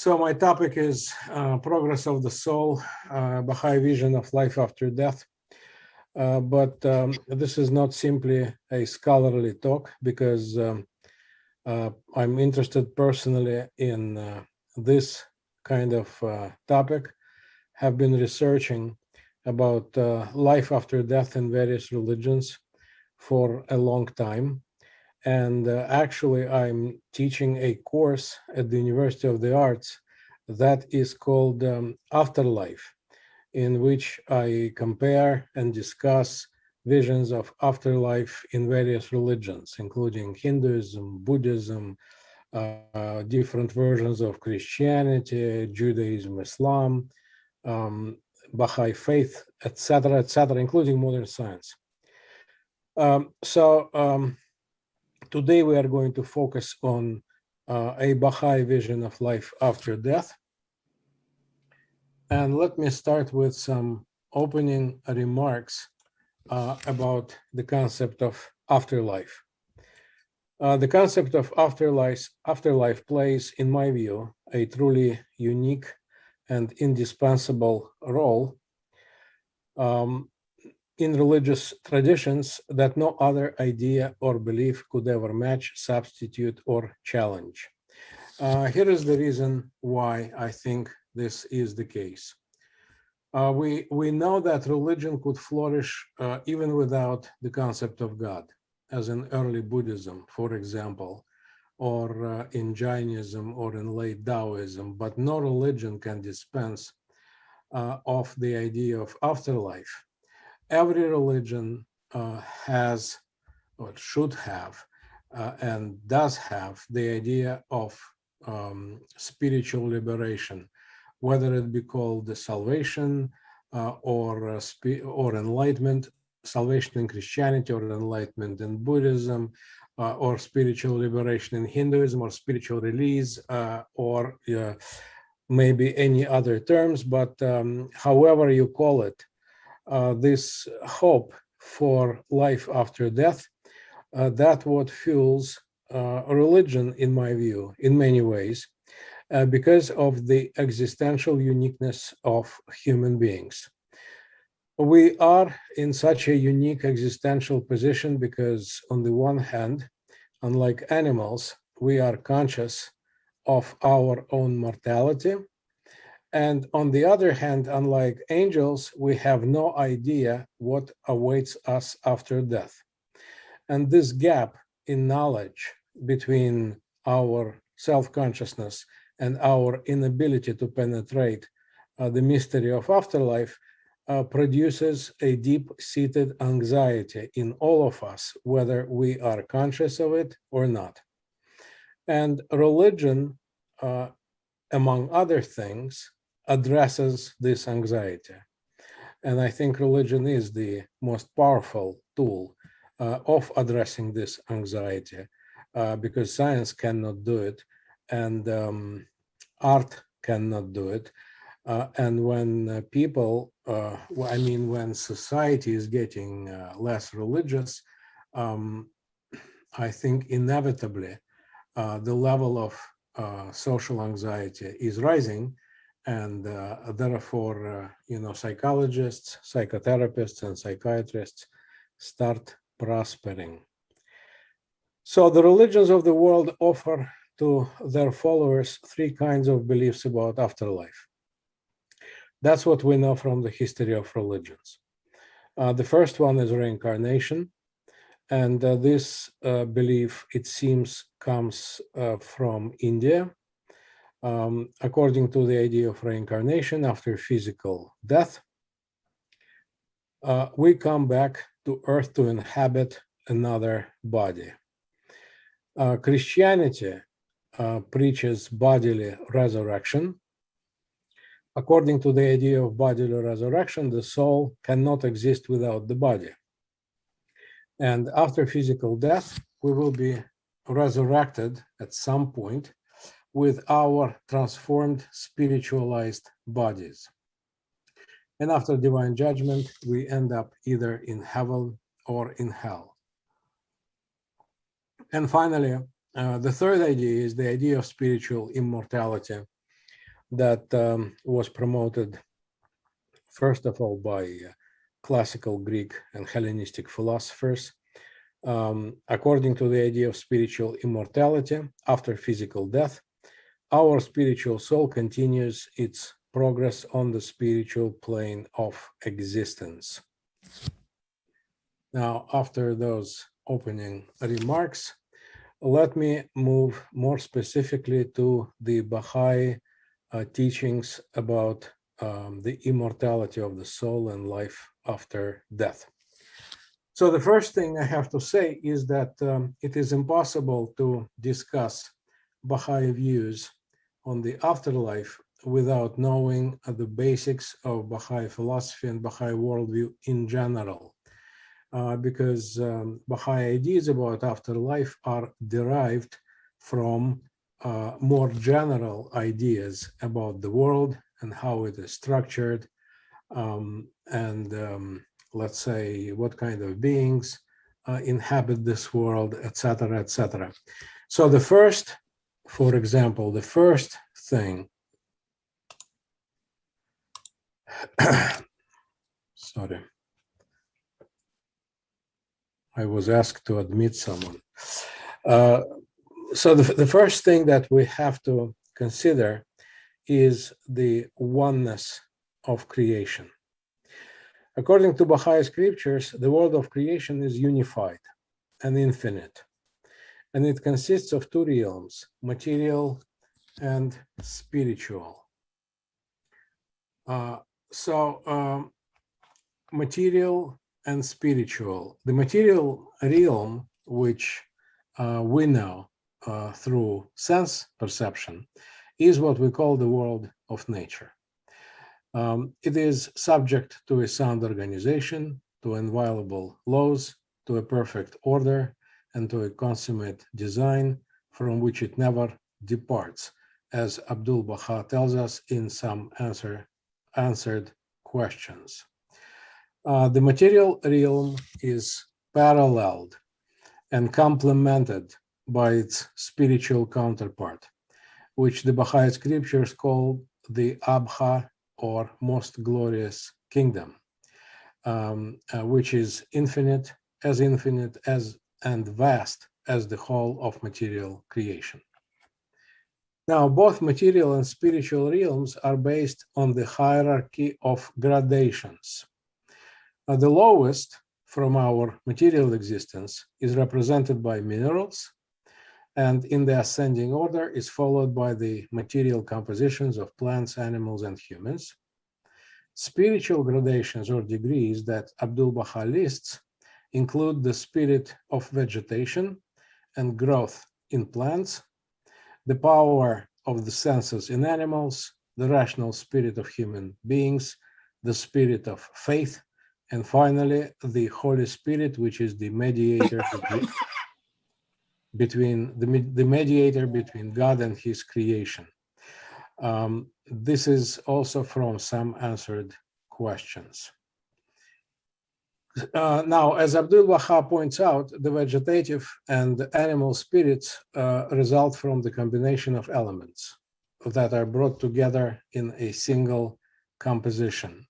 So my topic is progress of the soul, Baha'i vision of life after death. But this is not simply a scholarly talk because I'm interested personally in this kind of topic, have been researching about life after death in various religions for a long time. And actually, I'm teaching a course at the University of the Arts that is called Afterlife, in which I compare and discuss visions of afterlife in various religions, including Hinduism, Buddhism, different versions of Christianity, Judaism, Islam, Baha'i faith, etc., including modern science. Today we are going to focus on a Baha'i vision of life after death. And let me start with some opening remarks about the concept of afterlife. The concept of afterlife plays, in my view, a truly unique and indispensable role in religious traditions that no other idea or belief could ever match, substitute, or challenge. Here is the reason why I think this is the case. We know that religion could flourish even without the concept of God, as in early Buddhism, for example, or in Jainism or in late Taoism, but no religion can dispense of the idea of afterlife. Every religion has, or should have, and does have the idea of spiritual liberation, whether it be called the salvation or enlightenment, salvation in Christianity or enlightenment in Buddhism, or spiritual liberation in Hinduism, or spiritual release, or maybe any other terms, but however you call it, this hope for life after death, that's what fuels religion, in my view, in many ways, because of the existential uniqueness of human beings. We are in such a unique existential position because, on the one hand, unlike animals, we are conscious of our own mortality. And on the other hand, unlike angels, we have no idea what awaits us after death. And this gap in knowledge between our self-consciousness and our inability to penetrate the mystery of afterlife produces a deep-seated anxiety in all of us, whether we are conscious of it or not. And religion, among other things, addresses this anxiety. And I think religion is the most powerful tool of addressing this anxiety, because science cannot do it, and art cannot do it. And when people, when society is getting less religious, I think inevitably the level of social anxiety is rising, and therefore, psychologists, psychotherapists, and psychiatrists start prospering. So the religions of the world offer to their followers three kinds of beliefs about afterlife. That's what we know from the history of religions. The first one is reincarnation, and this belief, it seems, comes from India. According to the idea of reincarnation after physical death, we come back to Earth to inhabit another body. Christianity preaches bodily resurrection. According to the idea of bodily resurrection, the soul cannot exist without the body. And after physical death, we will be resurrected at some point with our transformed, spiritualized bodies. And after divine judgment, we end up either in heaven or in hell. And finally, the third idea is the idea of spiritual immortality, that was promoted, first of all, by classical Greek and Hellenistic philosophers, according to the idea of spiritual immortality after physical death. Our spiritual soul continues its progress on the spiritual plane of existence. Now, after those opening remarks, let me move more specifically to the Baha'i teachings about the immortality of the soul and life after death. So the first thing I have to say is that it is impossible to discuss Baha'i views on the afterlife without knowing the basics of Baha'i philosophy and Baha'i worldview in general, because Baha'i ideas about afterlife are derived from more general ideas about the world and how it is structured, let's say what kind of beings inhabit this world, etc., etc. So the first, for example, the first thing, sorry, I was asked to admit someone. So the first thing that we have to consider is the oneness of creation. According to Baha'i scriptures, the world of creation is unified and infinite, and it consists of two realms, material and spiritual. Material and spiritual. The material realm, which we know through sense perception, is what we call the world of nature. It is subject to a sound organization, to inviolable laws, to a perfect order, and to a consummate design from which it never departs, as Abdu'l-Baha tells us in some answered questions. The material realm is paralleled and complemented by its spiritual counterpart, which the Baha'i scriptures call the Abha, or most glorious kingdom, which is infinite as and vast as the whole of material creation. Now, both material and spiritual realms are based on the hierarchy of gradations. The lowest from our material existence is represented by minerals, and in the ascending order is followed by the material compositions of plants, animals, and humans. Spiritual gradations or degrees that Abdu'l-Baha lists include the spirit of vegetation and growth in plants, the power of the senses in animals, the rational spirit of human beings, the spirit of faith, and finally, the Holy Spirit, which is the mediator between God and his creation. This is also from some answered questions. Now, as Abdu'l-Baha points out, the vegetative and animal spirits result from the combination of elements that are brought together in a single composition.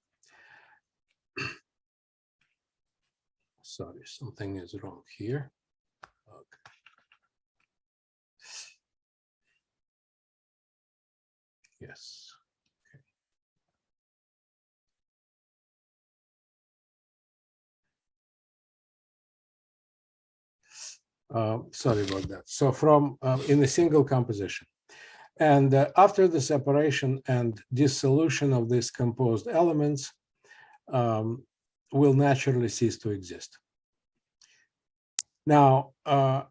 Sorry, something is wrong here. Okay. Yes. Okay. Sorry about that. So from in a single composition. And after the separation and dissolution of these composed elements, will naturally cease to exist. Now,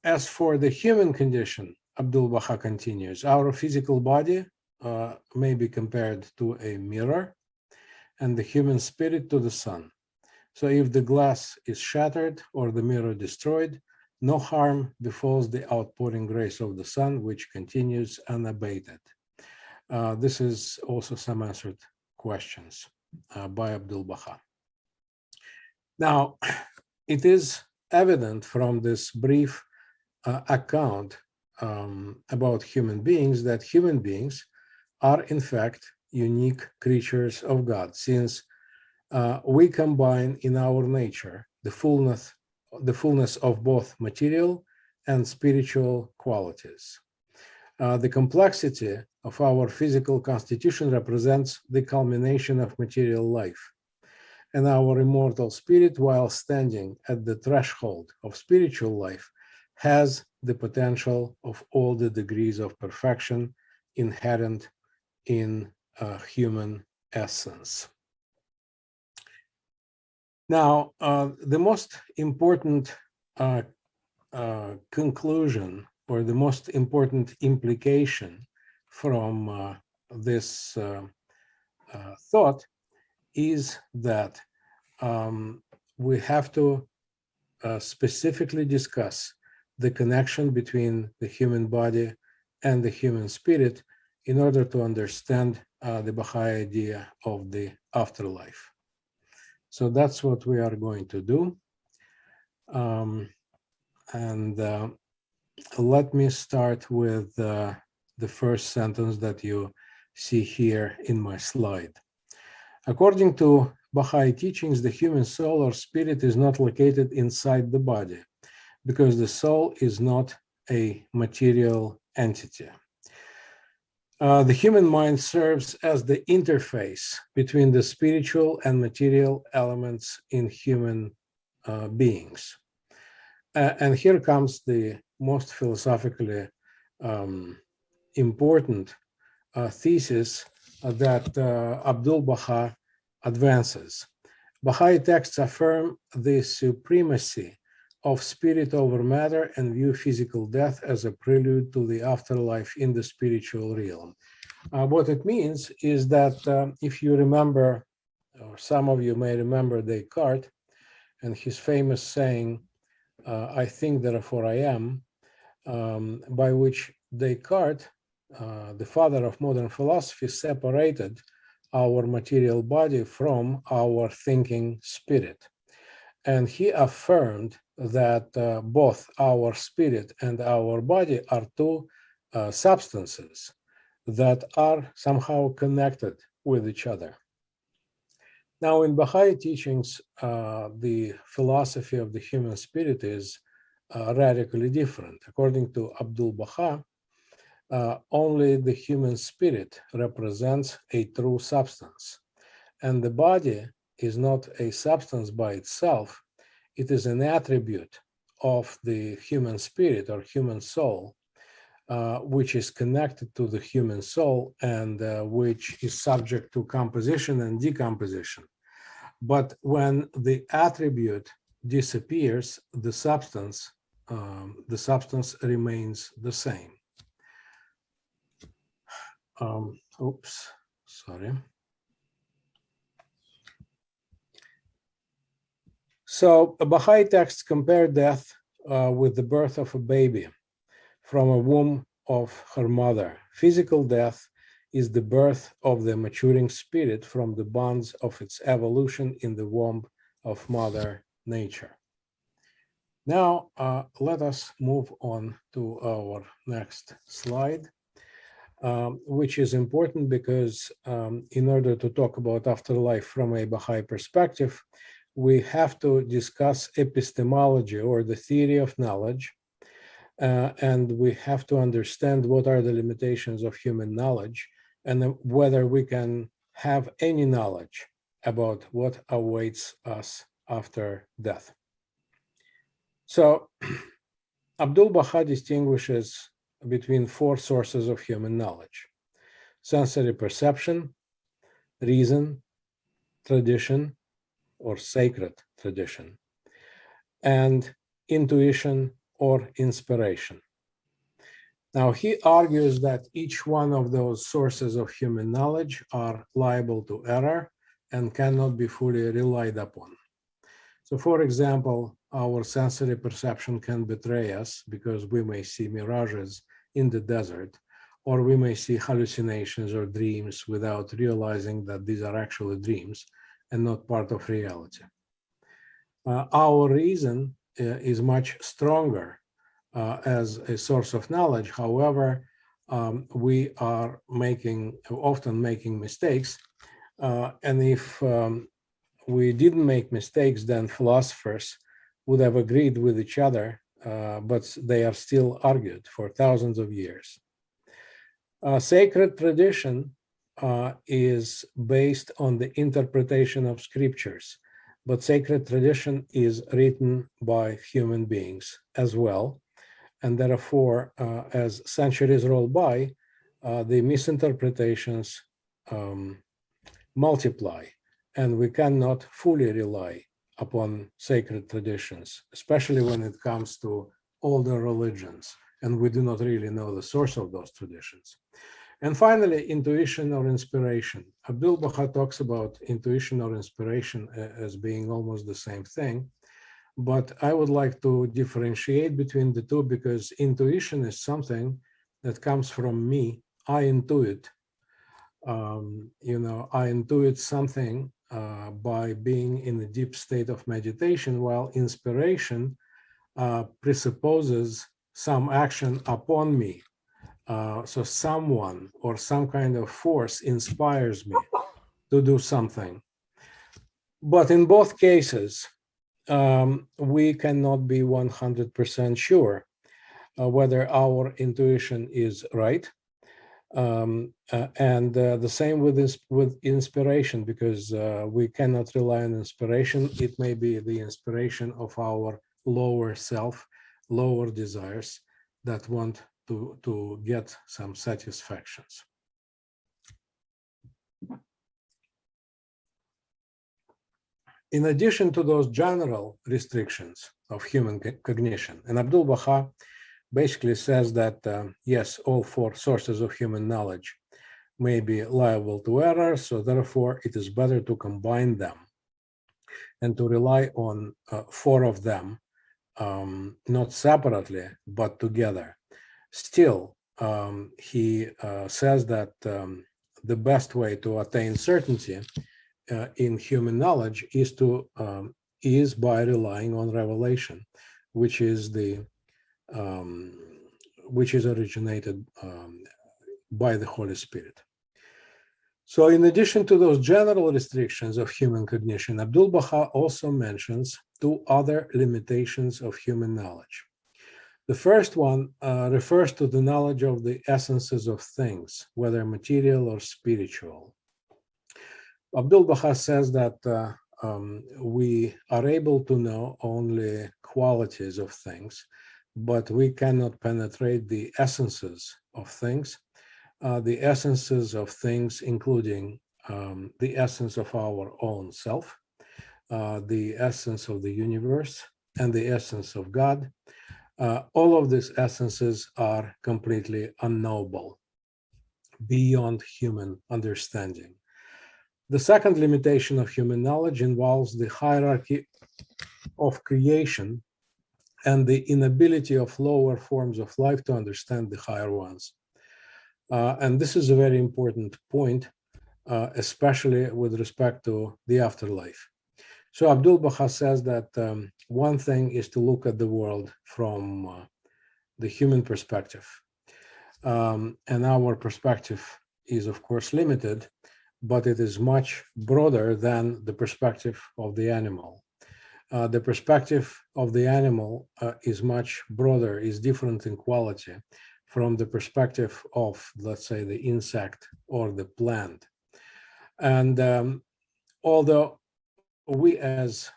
as for the human condition, Abdu'l-Baha continues, our physical body may be compared to a mirror and the human spirit to the sun. So if the glass is shattered or the mirror destroyed, no harm befalls the outpouring rays of the sun, which continues unabated. This is also some answered questions by Abdu'l-Baha. Now, it is evident from this brief account about human beings that human beings are in fact unique creatures of God, since we combine in our nature the fullness of both material and spiritual qualities. The complexity of our physical constitution represents the culmination of material life, and our immortal spirit, while standing at the threshold of spiritual life, has the potential of all the degrees of perfection inherent in human essence. Now, the most important conclusion, or the most important implication from this thought is that we have to specifically discuss the connection between the human body and the human spirit in order to understand the Baha'i idea of the afterlife. So that's what we are going to do. Let me start with the first sentence that you see here in my slide. According to Baha'i teachings, the human soul or spirit is not located inside the body because the soul is not a material entity. The human mind serves as the interface between the spiritual and material elements in human beings. And here comes the most philosophically important thesis that Abdu'l-Baha advances. Baha'i texts affirm the supremacy of spirit over matter and view physical death as a prelude to the afterlife in the spiritual realm. What it means is that if you remember, or some of you may remember Descartes and his famous saying, I think, therefore I am, by which Descartes, the father of modern philosophy, separated our material body from our thinking spirit. And he affirmed that both our spirit and our body are two substances that are somehow connected with each other. Now, in Baha'i teachings, the philosophy of the human spirit is radically different. According to Abdu'l-Baha, only the human spirit represents a true substance, and the body is not a substance by itself. It is an attribute of the human spirit or human soul, which is connected to the human soul and which is subject to composition and decomposition. But when the attribute disappears, the substance remains the same. So Baha'i texts compare death with the birth of a baby from a womb of her mother. Physical death is the birth of the maturing spirit from the bonds of its evolution in the womb of Mother Nature. Now, let us move on to our next slide, which is important because in order to talk about afterlife from a Baha'i perspective, we have to discuss epistemology, or the theory of knowledge, and we have to understand what are the limitations of human knowledge and whether we can have any knowledge about what awaits us after death. So Abdu'l-Baha distinguishes between four sources of human knowledge: sensory perception, reason, tradition, or sacred tradition, and intuition or inspiration. Now, he argues that each one of those sources of human knowledge are liable to error and cannot be fully relied upon. So, for example, our sensory perception can betray us because we may see mirages in the desert, or we may see hallucinations or dreams without realizing that these are actually dreams and not part of reality. Our reason is much stronger as a source of knowledge. However, we are often making mistakes. And if we didn't make mistakes, then philosophers would have agreed with each other, but they are still argued for thousands of years. Sacred tradition is based on the interpretation of scriptures, but sacred tradition is written by human beings as well. And therefore, as centuries roll by, the misinterpretations multiply, and we cannot fully rely upon sacred traditions, especially when it comes to older religions, and we do not really know the source of those traditions. And finally, intuition or inspiration. Abdu'l-Baha talks about intuition or inspiration as being almost the same thing, but I would like to differentiate between the two, because intuition is something that comes from me. I intuit. I intuit something by being in a deep state of meditation, while inspiration presupposes some action upon me. So someone or some kind of force inspires me to do something. But in both cases, we cannot be 100% sure whether our intuition is right. And the same with inspiration, because we cannot rely on inspiration. It may be the inspiration of our lower self, lower desires that want to get some satisfactions. In addition to those general restrictions of human cognition, and Abdu'l-Baha basically says that, yes, all four sources of human knowledge may be liable to error, so therefore it is better to combine them and to rely on four of them, not separately, but together. Still, he says that the best way to attain certainty in human knowledge is by relying on revelation, which is originated by the Holy Spirit. So in addition to those general restrictions of human cognition, Abdu'l-Baha also mentions two other limitations of human knowledge. The first one refers to the knowledge of the essences of things, whether material or spiritual. Abdu'l-Baha says that we are able to know only qualities of things, but we cannot penetrate the essences of things. The essences of things, including the essence of our own self, the essence of the universe, and the essence of God. All of these essences are completely unknowable, beyond human understanding. The second limitation of human knowledge involves the hierarchy of creation and the inability of lower forms of life to understand the higher ones. And this is a very important point, especially with respect to the afterlife. So Abdu'l-Baha says that one thing is to look at the world from the human perspective. And our perspective is, of course, limited, but it is much broader than the perspective of the animal. The perspective of the animal is much broader, is different in quality from the perspective of, let's say, the insect or the plant. And although we as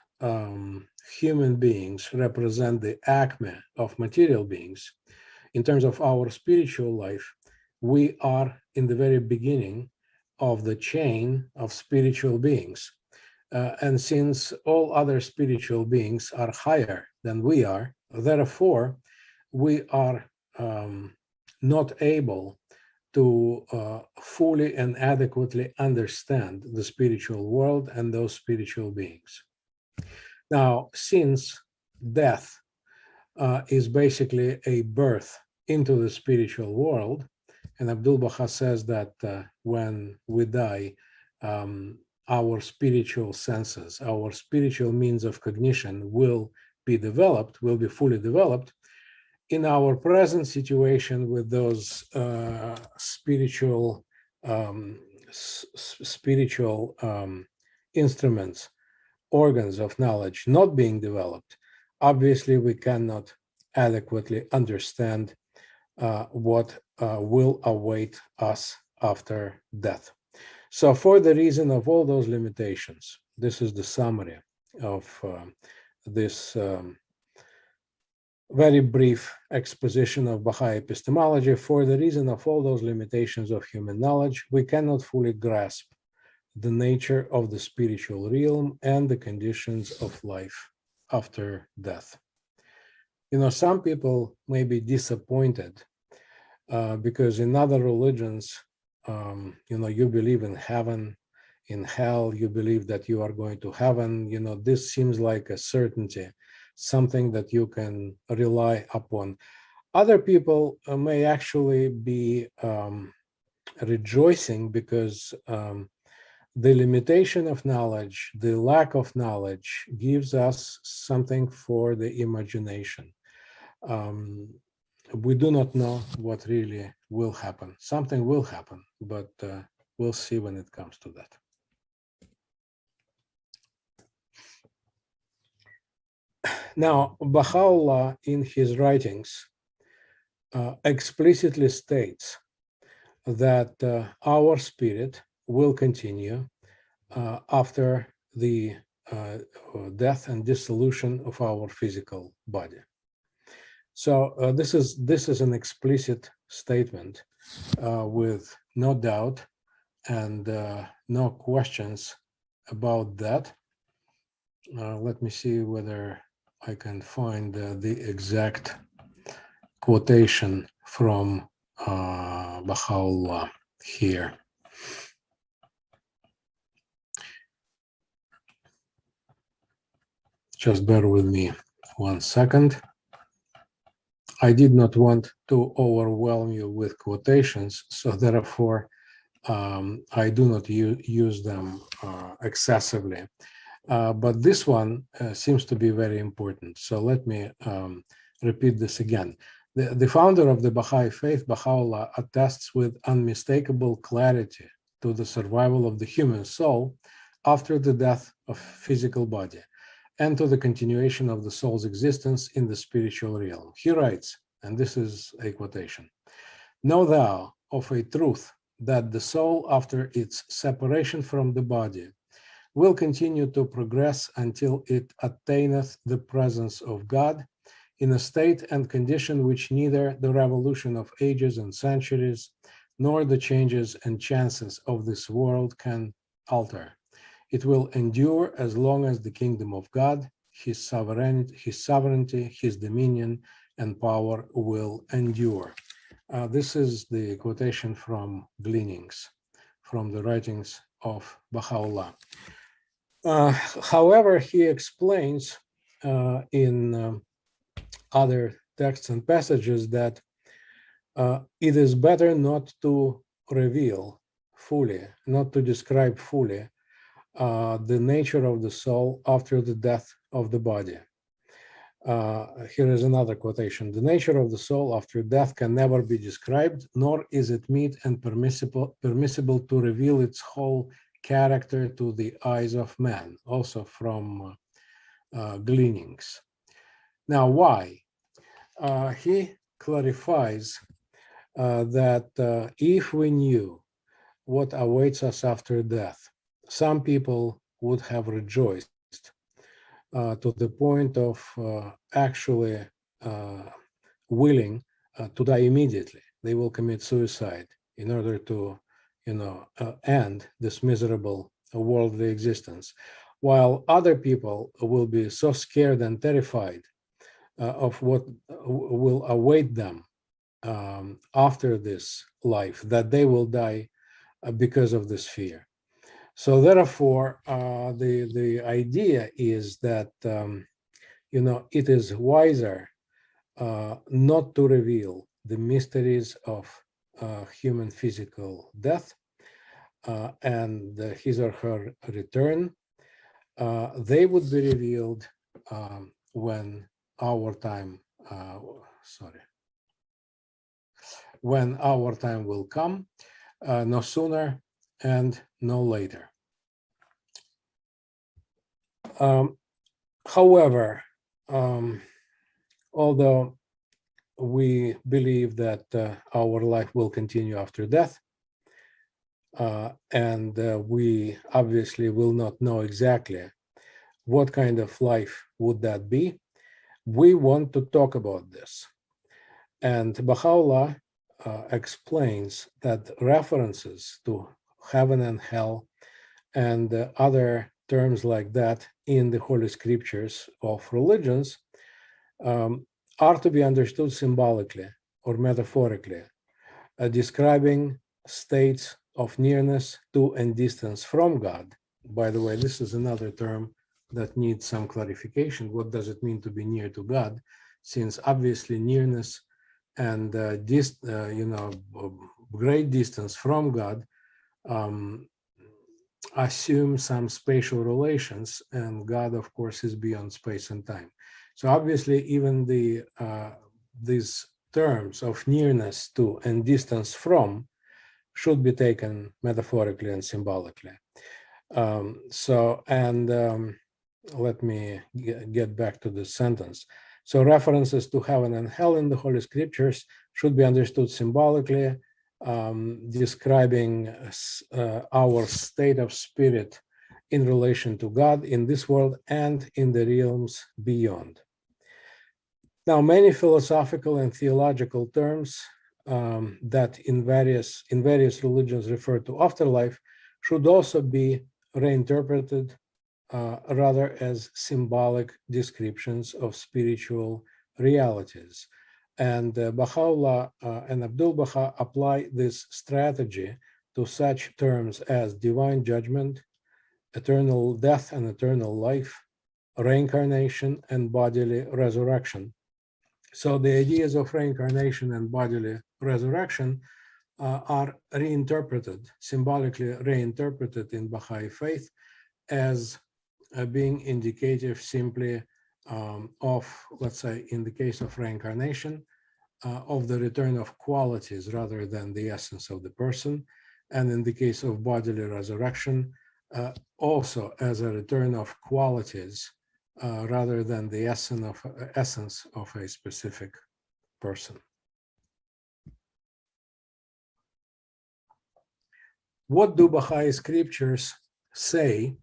human beings represent the acme of material beings, in terms of our spiritual life, we are in the very beginning of the chain of spiritual beings. And since all other spiritual beings are higher than we are, therefore, we are not able to fully and adequately understand the spiritual world and those spiritual beings. Now, since death is basically a birth into the spiritual world, and Abdu'l-Baha says that when we die, our spiritual senses, our spiritual means of cognition will be developed, will be fully developed. in our present situation with those spiritual instruments, organs of knowledge not being developed, obviously we cannot adequately understand what will await us after death. So for the reason of all those limitations, this is the summary of this very brief exposition of Baha'i epistemology. For the reason of all those limitations of human knowledge, we cannot fully grasp the nature of the spiritual realm and the conditions of life after death. You know, some people may be disappointed because in other religions, you know, you believe in heaven, in hell, you believe that you are going to heaven. You know, this seems like a certainty, something that you can rely upon. Other people may actually be rejoicing because the limitation of knowledge, the lack of knowledge gives us something for the imagination. We do not know what really will happen. Something will happen, but we'll see when it comes to that. Now, Baha'u'llah in his writings explicitly states that our spirit will continue after the death and dissolution of our physical body. So this is an explicit statement with no doubt and no questions about that. Let me see whether I can find the exact quotation from Baha'u'llah here. Just bear with me 1 second. I did not want to overwhelm you with quotations, so therefore I do not use them excessively. But this one seems to be very important. So let me repeat this again. The founder of the Baha'i faith, Baha'u'llah, attests with unmistakable clarity to the survival of the human soul after the death of physical body, and to the continuation of the soul's existence in the spiritual realm. He writes, and this is a quotation, "Know thou of a truth that the soul, after its separation from the body, will continue to progress until it attaineth the presence of God in a state and condition which neither the revolution of ages and centuries nor the changes and chances of this world can alter. It will endure as long as the kingdom of God, his sovereignty, his dominion, and power will endure." This is the quotation from Gleanings, from the writings of Baha'u'llah. However, he explains in other texts and passages that it is better not to reveal fully, not to describe fully the nature of the soul after the death of the body. Here is another quotation. "The nature of the soul after death can never be described, nor is it meet and permissible to reveal its whole character to the eyes of man," also from Gleanings. Now, why? He clarifies that if we knew what awaits us after death, some people would have rejoiced to the point of actually willing to die immediately. They will commit suicide in order to, end this miserable worldly existence, while other people will be so scared and terrified of what will await them after this life that they will die because of this fear. So therefore, the idea is that, it is wiser not to reveal the mysteries of human physical death and his or her return. They would be revealed when our time when our time will come, no sooner and no later. However, although we believe that our life will continue after death, and we obviously will not know exactly what kind of life would that be, we want to talk about this. And Baha'u'llah explains that references to heaven and hell and other terms like that in the Holy Scriptures of religions are to be understood symbolically or metaphorically, describing states of nearness to and distance from God. By the way, this is another term that needs some clarification. What does it mean to be near to God? Since obviously nearness and great distance from God assume some spatial relations, and God, of course, is beyond space and time. So obviously, even these terms of nearness to and distance from should be taken metaphorically and symbolically. Let me get back to the sentence. So references to heaven and hell in the Holy Scriptures should be understood symbolically, describing our state of spirit in relation to God in this world and in the realms beyond. Now, many philosophical and theological terms that in various religions refer to afterlife should also be reinterpreted rather as symbolic descriptions of spiritual realities. And Baha'u'llah and Abdu'l-Baha apply this strategy to such terms as divine judgment, eternal death and eternal life, reincarnation, and bodily resurrection. So the ideas of reincarnation and bodily resurrection are reinterpreted, symbolically reinterpreted in Baha'i faith as being indicative simply of, let's say, in the case of reincarnation, of the return of qualities rather than the essence of the person. And in the case of bodily resurrection, also as a return of qualities rather than the essence of a specific person. What do Baha'i scriptures say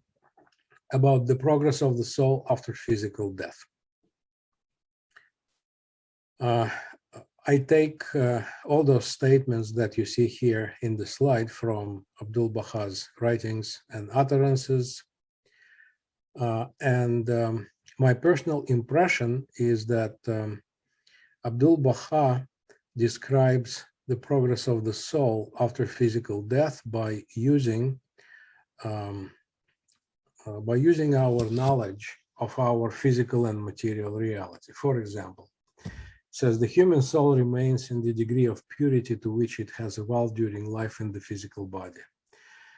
about the progress of the soul after physical death? I take all those statements that you see here in the slide from Abdu'l-Baha's writings and utterances. My personal impression is that Abdu'l-Baha describes the progress of the soul after physical death by using our knowledge of our physical and material reality. For example, it says the human soul remains in the degree of purity to which it has evolved during life in the physical body.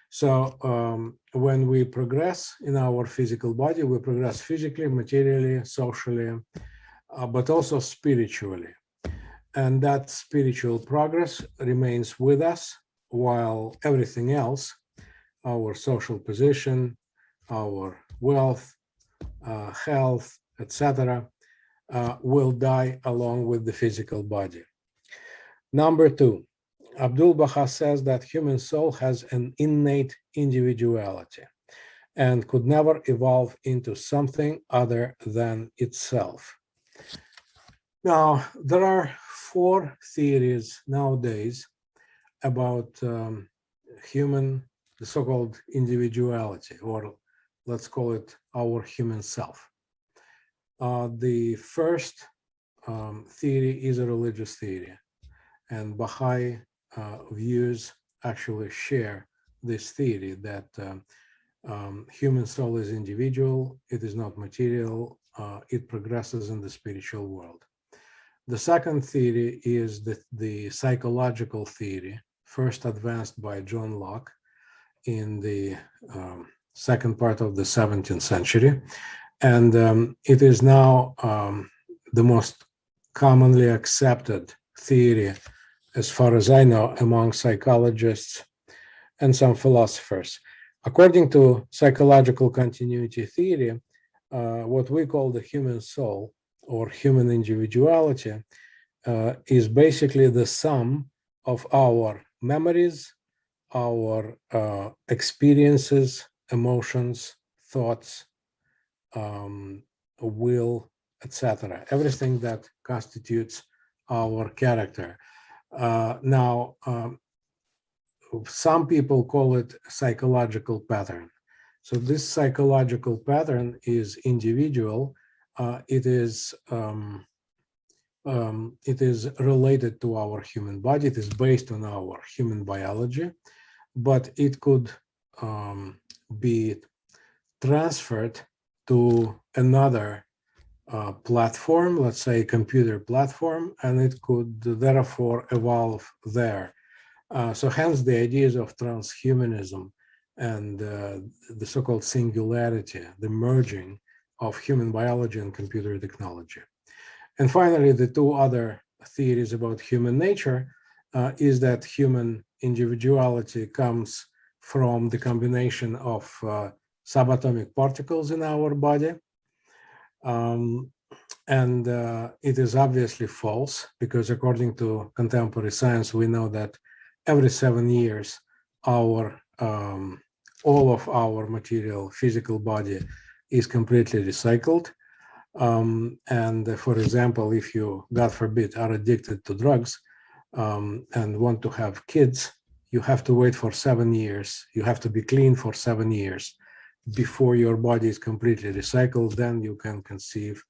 So when we progress in our physical body, we progress physically, materially, socially, but also spiritually. And that spiritual progress remains with us, while everything else, our social position, our wealth, health, etc., will die along with the physical body. Number two, Abdu'l-Baha says that human soul has an innate individuality and could never evolve into something other than itself. Now, there are 4 theories nowadays about the so-called individuality, or let's call it our human self. The first theory is a religious theory, and Baha'i views actually share this theory that human soul is individual, it is not material, it progresses in the spiritual world. The second theory is the psychological theory, first advanced by John Locke in the second part of the 17th century. And it is now the most commonly accepted theory, as far as I know, among psychologists and some philosophers. According to psychological continuity theory, what we call the human soul or human individuality is basically the sum of our memories, our experiences, emotions, thoughts, will, etc. Everything that constitutes our character. Some people call it psychological pattern. So this psychological pattern is individual. It is related to our human body. It is based on our human biology, but it could be transferred to another platform, let's say computer platform, and it could therefore evolve there. So hence the ideas of transhumanism and the so-called singularity, the merging of human biology and computer technology. And finally, the two other theories about human nature is that human individuality comes from the combination of subatomic particles in our body. And it is obviously false, because according to contemporary science, we know that every 7 years, all of our material physical body is completely recycled. And for example, if you, God forbid, are addicted to drugs and want to have kids, you have to wait for 7 years. You have to be clean for 7 years before your body is completely recycled. Then you can conceive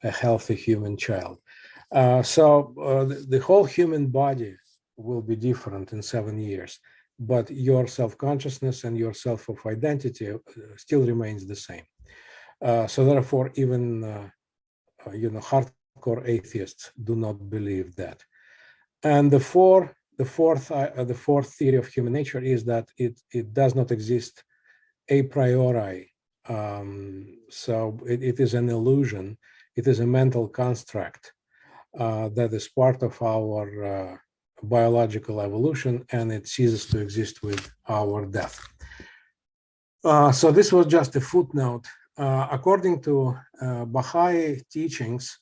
a healthy human child. So the whole human body will be different in 7 years, but your self-consciousness and your self of identity still remains the same. So therefore, even hardcore atheists do not believe that. And the fourth theory of human nature is that it does not exist a priori. So it is an illusion. It is a mental construct that is part of our biological evolution, and it ceases to exist with our death. So this was just a footnote. According to Baha'i teachings,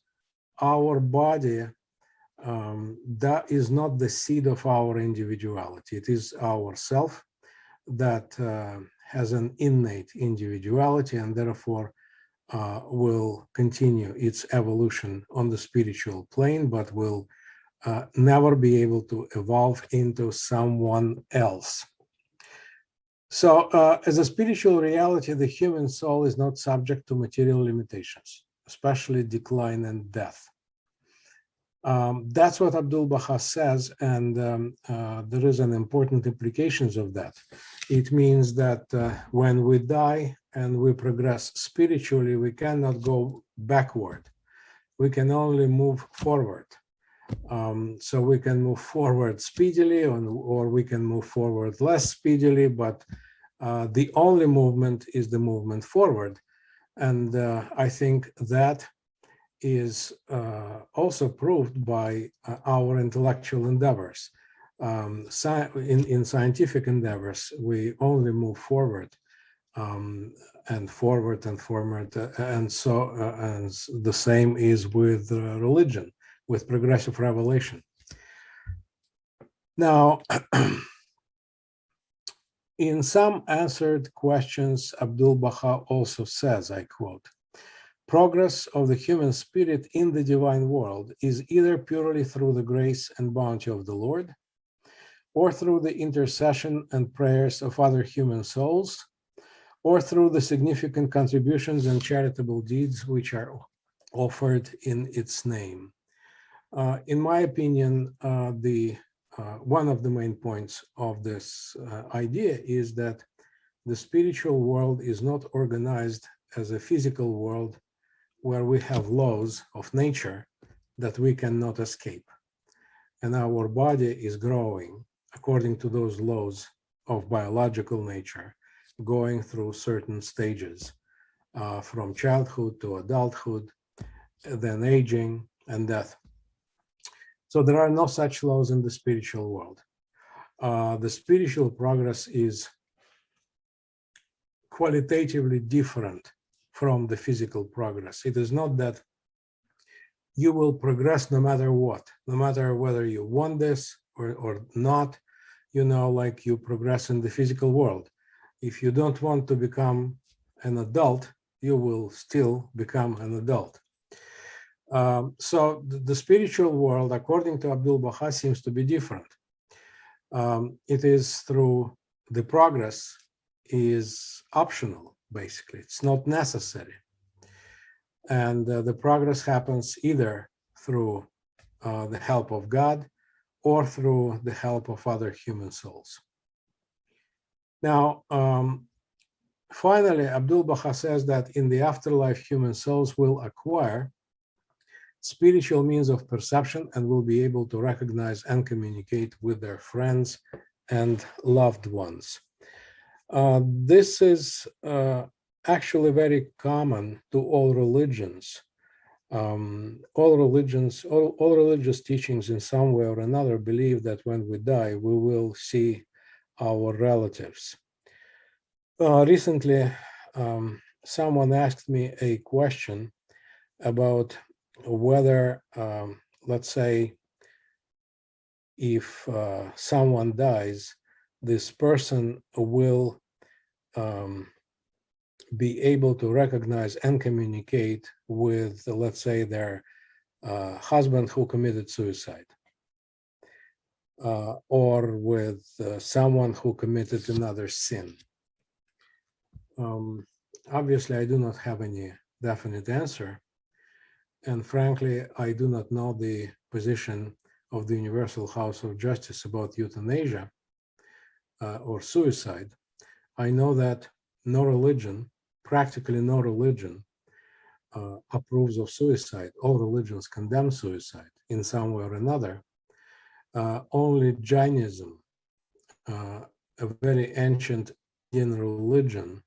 our body that is not the seed of our individuality. It is our self that has an innate individuality, and therefore will continue its evolution on the spiritual plane, but will never be able to evolve into someone else. So as a spiritual reality, the human soul is not subject to material limitations, especially decline and death. That's what Abdu'l-Baha says, and there is an important implications of that. It means that when we die and we progress spiritually, we cannot go backward. We can only move forward. So we can move forward speedily, or we can move forward less speedily, but the only movement is the movement forward. And I think that is also proved by our intellectual endeavors. In scientific endeavors, we only move forward and forward and forward, and so and the same is with religion, with progressive revelation. Now, in some answered questions, Abdu'l-Baha also says, I quote, "Progress of the human spirit in the divine world is either purely through the grace and bounty of the Lord, or through the intercession and prayers of other human souls, or through the significant contributions and charitable deeds which are offered in its name." In my opinion, one of the main points of this idea is that the spiritual world is not organized as a physical world where we have laws of nature that we cannot escape. And our body is growing according to those laws of biological nature, going through certain stages, from childhood to adulthood, then aging and death. So there are no such laws in the spiritual world. The spiritual progress is qualitatively different from the physical progress. It is not that you will progress no matter what, no matter whether you want this or not, like you progress in the physical world. If you don't want to become an adult, you will still become an adult. So the spiritual world, according to Abdu'l-Baha, seems to be different. It is through the progress is optional, basically. It's not necessary. And the progress happens either through the help of God or through the help of other human souls. Now, finally, Abdu'l-Baha says that in the afterlife, human souls will acquire spiritual means of perception and will be able to recognize and communicate with their friends and loved ones. This is actually very common to all religions. All religious teachings in some way or another believe that when we die, we will see our relatives. Recently, someone asked me a question about whether, let's say, if someone dies, this person will be able to recognize and communicate with, let's say, their husband who committed suicide, or with someone who committed another sin. Obviously, I do not have any definite answer. And frankly, I do not know the position of the Universal House of Justice about euthanasia or suicide. I know that no religion, practically no religion, approves of suicide. All religions condemn suicide in some way or another. Only Jainism, a very ancient Indian religion,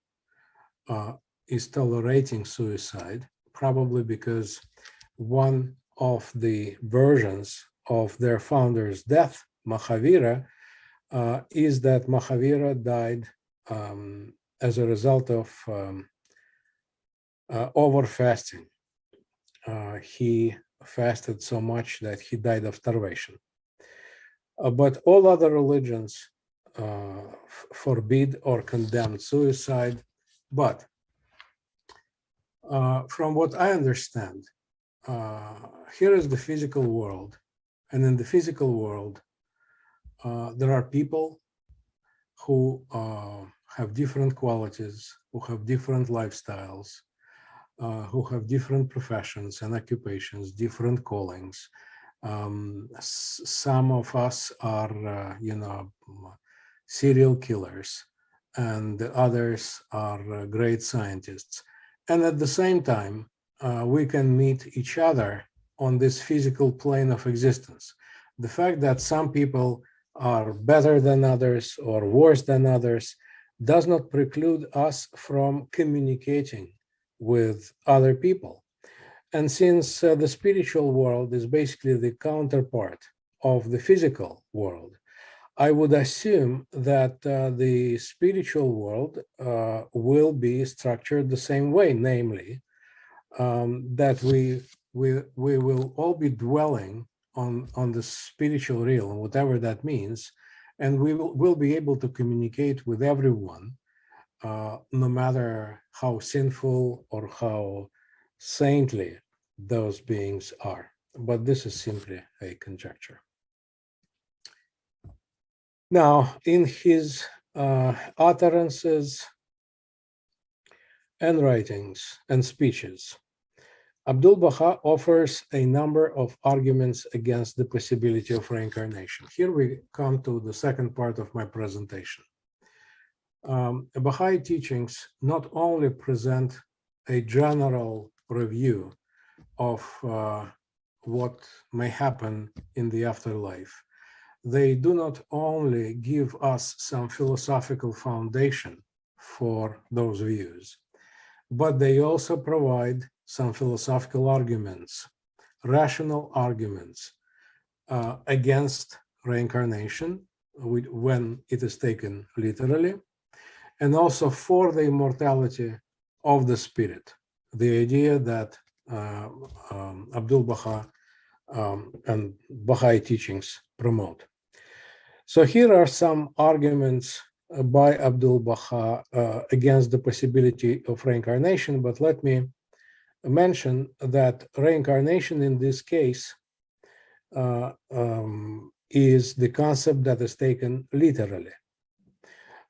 is tolerating suicide, probably because one of the versions of their founder's death, Mahavira, is that Mahavira died as a result of over fasting. He fasted so much that he died of starvation. But all other religions forbid or condemn suicide. But from what I understand, here is the physical world. And in the physical world, there are people who have different qualities, who have different lifestyles, who have different professions and occupations, different callings. Some of us are, serial killers, and the others are great scientists. And at the same time, we can meet each other on this physical plane of existence. The fact that some people are better than others or worse than others does not preclude us from communicating with other people. And since the spiritual world is basically the counterpart of the physical world, I would assume that the spiritual world will be structured the same way, namely that we will all be dwelling on the spiritual realm, whatever that means, and we'll be able to communicate with everyone, no matter how sinful or how saintly those beings are. But this is simply a conjecture. Now, in his utterances and writings and speeches, Abdu'l-Baha offers a number of arguments against the possibility of reincarnation. Here we come to the second part of my presentation. Baha'i teachings not only present a general review of what may happen in the afterlife, they do not only give us some philosophical foundation for those views, but they also provide some philosophical arguments, rational arguments, against reincarnation when it is taken literally, and also for the immortality of the spirit, the idea that Abdu'l-Baha and Baha'i teachings promote. So here are some arguments by Abdu'l-Baha against the possibility of reincarnation, but let me mention that reincarnation in this case is the concept that is taken literally,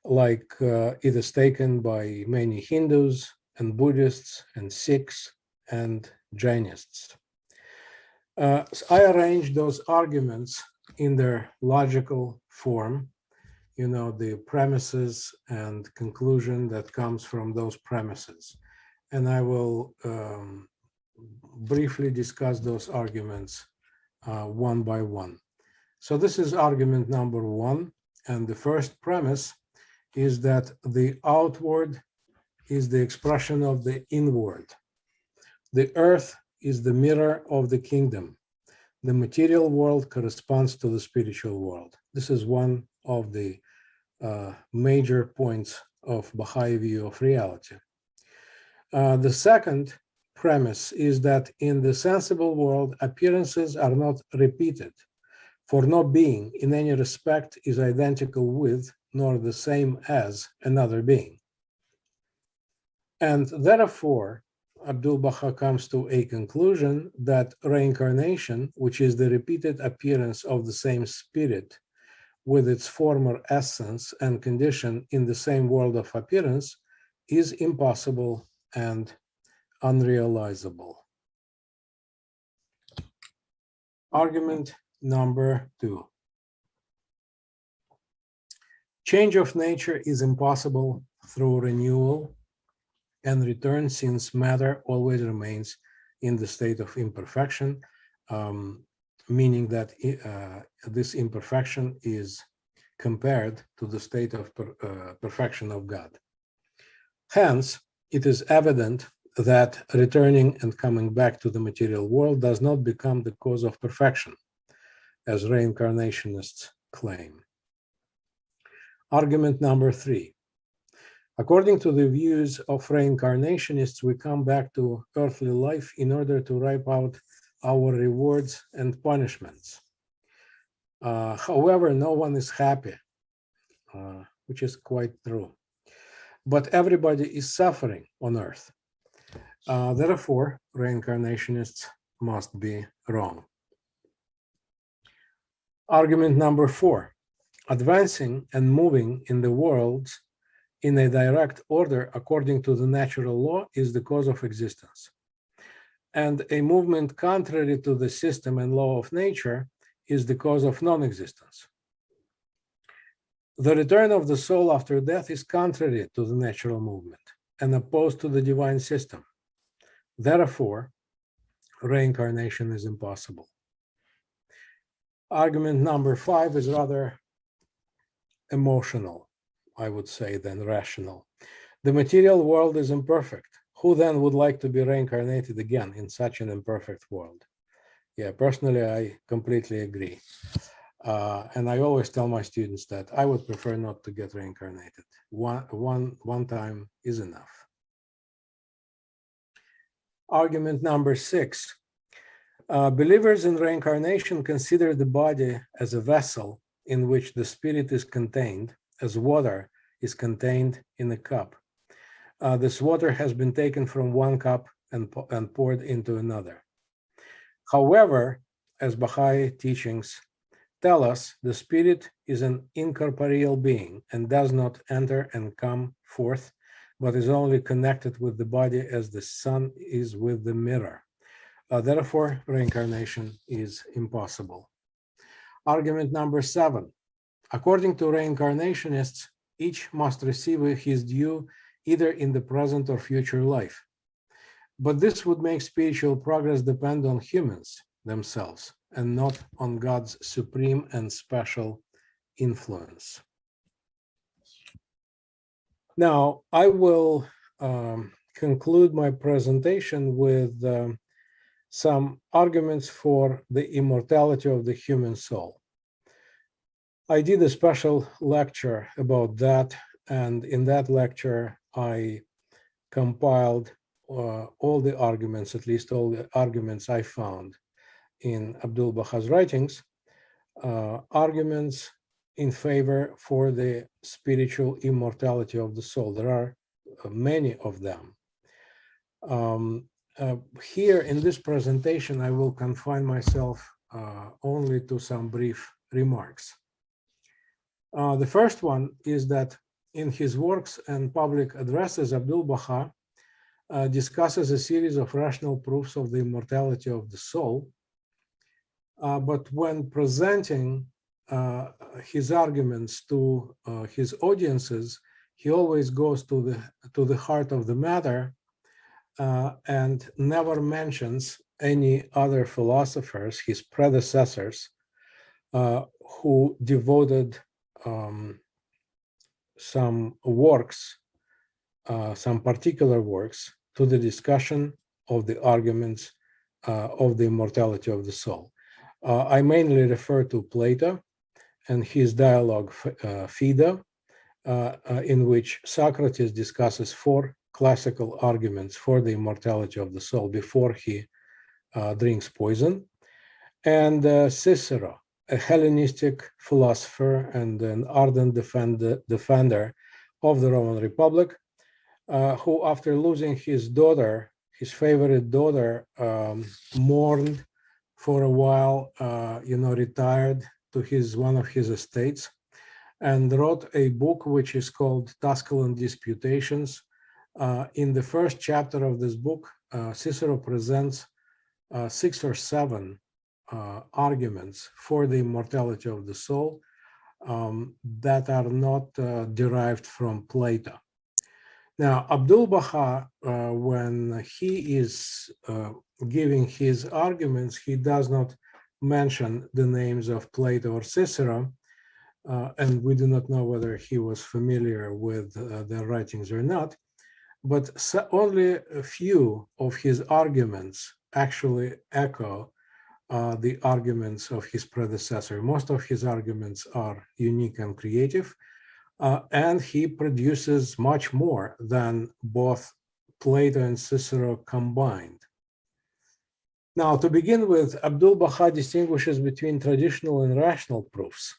like it is taken by many Hindus and Buddhists and Sikhs and Jainists. So I arranged those arguments in their logical form, you know, the premises and conclusion that comes from those premises. And I will briefly discuss those arguments one by one. So this is argument number one. And the first premise is that the outward is the expression of the inward. The earth is the mirror of the kingdom. The material world corresponds to the spiritual world. This is one of the major points of Baha'i view of reality. The second premise is that in the sensible world, appearances are not repeated, for no being in any respect is identical with, nor the same as another being. And therefore, Abdu'l-Baha comes to a conclusion that reincarnation, which is the repeated appearance of the same spirit with its former essence and condition in the same world of appearance, is impossible and unrealizable. Argument number two. Change of nature is impossible through renewal and return, since matter always remains in the state of imperfection, meaning that this imperfection is compared to the state of perfection of God. Hence, it is evident that returning and coming back to the material world does not become the cause of perfection, as reincarnationists claim. Argument number three. According to the views of reincarnationists, we come back to earthly life in order to ripe out our rewards and punishments. However, no one is happy, which is quite true. But everybody is suffering on earth. Therefore, reincarnationists must be wrong. Argument number four. Advancing and moving in the world in a direct order according to the natural law is the cause of existence. And a movement contrary to the system and law of nature is the cause of non-existence. The return of the soul after death is contrary to the natural movement and opposed to the divine system. Therefore, reincarnation is impossible. Argument number five is rather emotional, I would say, than rational. The material world is imperfect. Who then would like to be reincarnated again in such an imperfect world? Yeah, personally, I completely agree. And I always tell my students that I would prefer not to get reincarnated. One time is enough. Argument number six. Believers in reincarnation consider the body as a vessel in which the spirit is contained, as water is contained in a cup. This water has been taken from one cup and poured into another. However, as Baha'i teachings tell us, the spirit is an incorporeal being and does not enter and come forth, but is only connected with the body as the sun is with the mirror. Therefore, reincarnation is impossible. Argument number seven. According to reincarnationists, each must receive his due either in the present or future life. But this would make spiritual progress depend on humans themselves and not on God's supreme and special influence. Now, I will conclude my presentation with some arguments for the immortality of the human soul. I did a special lecture about that, and in that lecture, I compiled all the arguments, at least all the arguments I found in Abdu'l-Baha's writings, arguments in favor for the spiritual immortality of the soul. There are many of them. Here in this presentation, I will confine myself only to some brief remarks. The first one is that in his works and public addresses, Abdu'l-Baha discusses a series of rational proofs of the immortality of the soul. But when presenting his arguments to his audiences, he always goes to the heart of the matter and never mentions any other philosophers, his predecessors, who devoted some works, some particular works, to the discussion of the arguments of the immortality of the soul. I mainly refer to Plato and his dialogue Phaedo, in which Socrates discusses 4 classical arguments for the immortality of the soul before he drinks poison, and Cicero, a Hellenistic philosopher and an ardent defender of the Roman Republic, who, after losing his daughter, his favorite daughter, mourned for a while, retired to one of his estates, and wrote a book which is called Tusculan Disputations. In the first chapter of this book, Cicero presents 6 or 7 arguments for the immortality of the soul that are not derived from Plato. Now, Abdu'l-Baha, when he is giving his arguments, he does not mention the names of Plato or Cicero, and we do not know whether he was familiar with their writings or not, but only a few of his arguments actually echo the arguments of his predecessor. Most of his arguments are unique and creative, and he produces much more than both Plato and Cicero combined. Now, to begin with, Abdu'l-Baha distinguishes between traditional and rational proofs.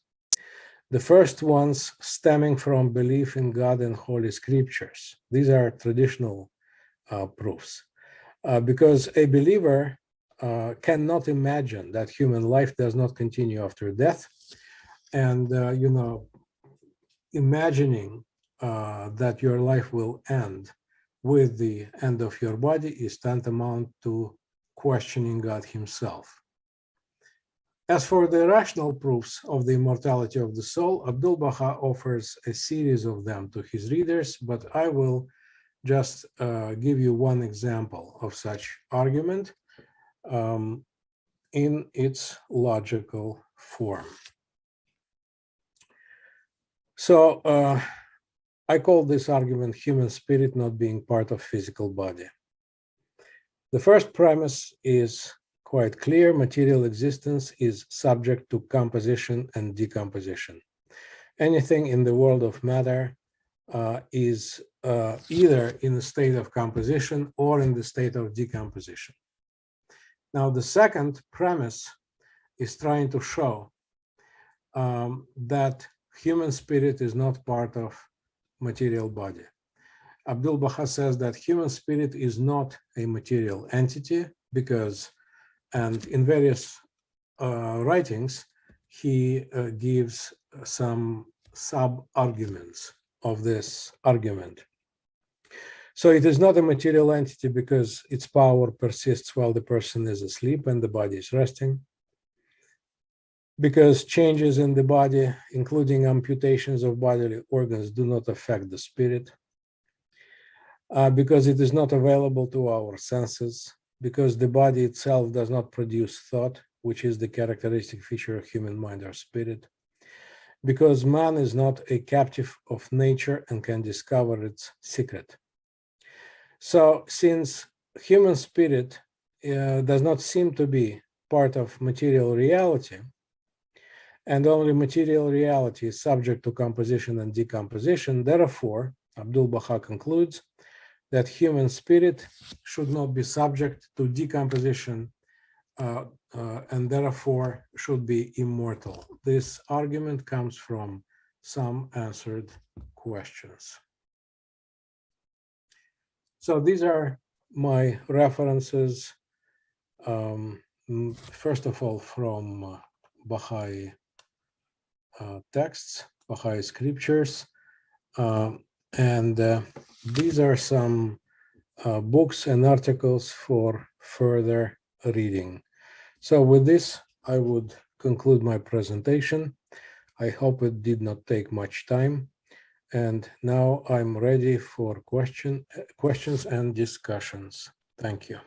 The first ones stemming from belief in God and Holy Scriptures. These are traditional proofs, because a believer cannot imagine that human life does not continue after death, and imagining that your life will end with the end of your body is tantamount to questioning God himself. As for the rational proofs of the immortality of the soul, Abdu'l-Baha offers a series of them to his readers, but I will just give you one example of such argument in its logical form. So I call this argument human spirit not being part of physical body. The first premise is quite clear: material existence is subject to composition and decomposition. Anything in the world of matter is either in a state of composition or in the state of decomposition. Now, the second premise is trying to show that human spirit is not part of material body. Abdu'l-Baha says that human spirit is not a material entity because, and in various writings, he gives some sub-arguments of this argument. So it is not a material entity because its power persists while the person is asleep and the body is resting. Because changes in the body, including amputations of bodily organs, do not affect the spirit. Because it is not available to our senses. Because the body itself does not produce thought, which is the characteristic feature of human mind or spirit. Because man is not a captive of nature and can discover its secret. So since human spirit does not seem to be part of material reality, and only material reality is subject to composition and decomposition. Therefore, Abdu'l-Baha concludes that human spirit should not be subject to decomposition and therefore should be immortal. This argument comes from some answered questions. So these are my references, first of all, from Baha'i texts, Baha'i scriptures, and these are some books and articles for further reading. So with this, I would conclude my presentation. I hope it did not take much time. And now I'm ready for questions and discussions. Thank you.